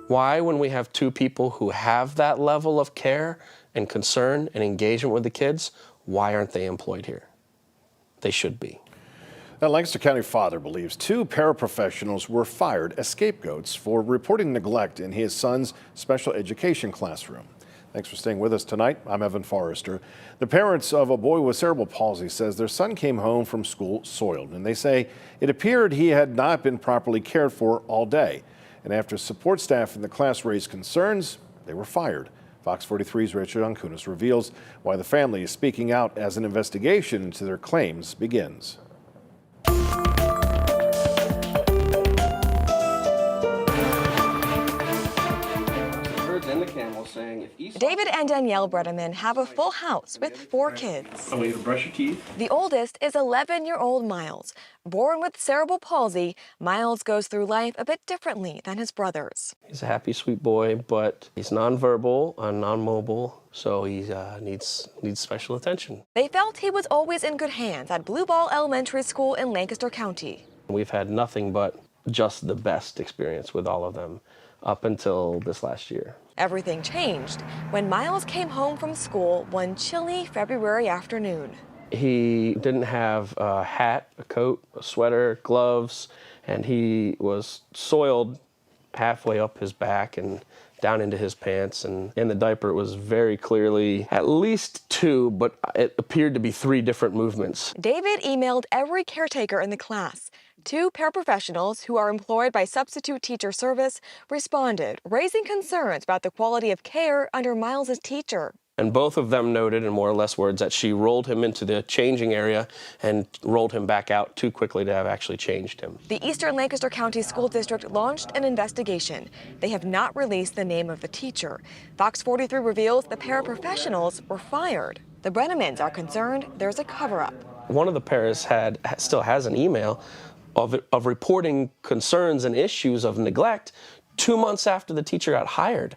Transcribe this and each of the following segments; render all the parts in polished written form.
Why, when we have two people who have that level of care and concern and engagement with the kids, why aren't they employed here? They should be. A Lancaster County father believes two paraprofessionals were fired as scapegoats for reporting neglect in his son's special education classroom. Thanks for staying with us tonight. I'm Evan Forrester. The parents of a boy with cerebral palsy says their son came home from school soiled, and they say it appeared he had not been properly cared for all day. And after support staff in the class raised concerns, they were fired. Fox 43's Richard Ancunas reveals why the family is speaking out as an investigation into their claims begins. David and Danielle Bredeman have a full house with 4 kids. I want you to brush your teeth. The oldest is 11-year-old Miles. Born with cerebral palsy, Miles goes through life a bit differently than his brothers. He's a happy, sweet boy, but he's nonverbal and non-mobile, so he needs special attention. They felt he was always in good hands at Blue Ball Elementary School in Lancaster County. We've had nothing but just the best experience with all of them up until this last year. Everything changed when Miles came home from school one chilly February afternoon. He didn't have a hat, a coat, a sweater, gloves, and he was soiled halfway up his back and down into his pants, and in the diaper it was very clearly at least 2, but it appeared to be 3 different movements. David emailed every caretaker in the class. 2 paraprofessionals who are employed by Substitute Teacher Service responded, raising concerns about the quality of care under Miles' teacher. And both of them noted in more or less words that she rolled him into the changing area and rolled him back out too quickly to have actually changed him. The Eastern Lancaster County School District launched an investigation. They have not released the name of the teacher. Fox 43 reveals the paraprofessionals were fired. The Brennemans are concerned there's a cover-up. One of the paras still has an email of reporting concerns and issues of neglect 2 months after the teacher got hired.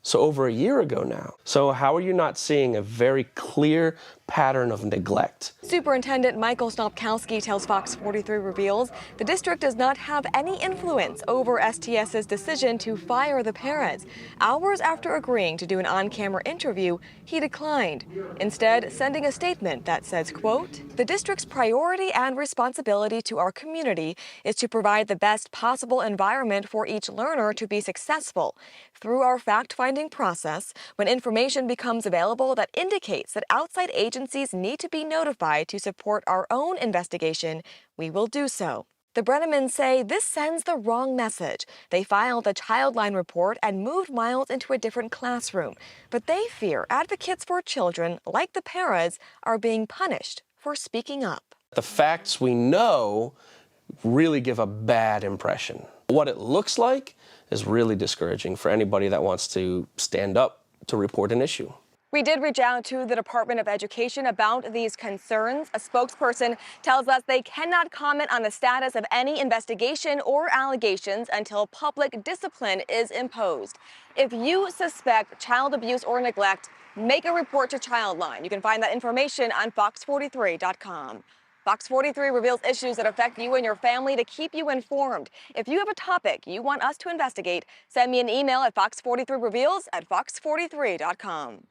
So over a year ago now. So how are you not seeing a very clear pattern of neglect? Superintendent Michael Snopkowski tells Fox 43 Reveals the district does not have any influence over STS's decision to fire the paras. Hours after agreeing to do an on-camera interview, he declined, instead sending a statement that says, quote, "The district's priority and responsibility to our community is to provide the best possible environment for each learner to be successful. Through our fact-finding process, when information becomes available that indicates that outside agencies need to be notified to support our own investigation, we will do so." The Brennemans say this sends the wrong message. They filed a Childline report and moved Miles into a different classroom. But they fear advocates for children, like the paras, are being punished for speaking up. The facts we know really give a bad impression. What it looks like is really discouraging for anybody that wants to stand up to report an issue. We did reach out to the Department of Education about these concerns. A spokesperson tells us they cannot comment on the status of any investigation or allegations until public discipline is imposed. If you suspect child abuse or neglect, make a report to Childline. You can find that information on fox43.com. Fox 43 reveals issues that affect you and your family to keep you informed. If you have a topic you want us to investigate, send me an email at fox43reveals@fox43.com.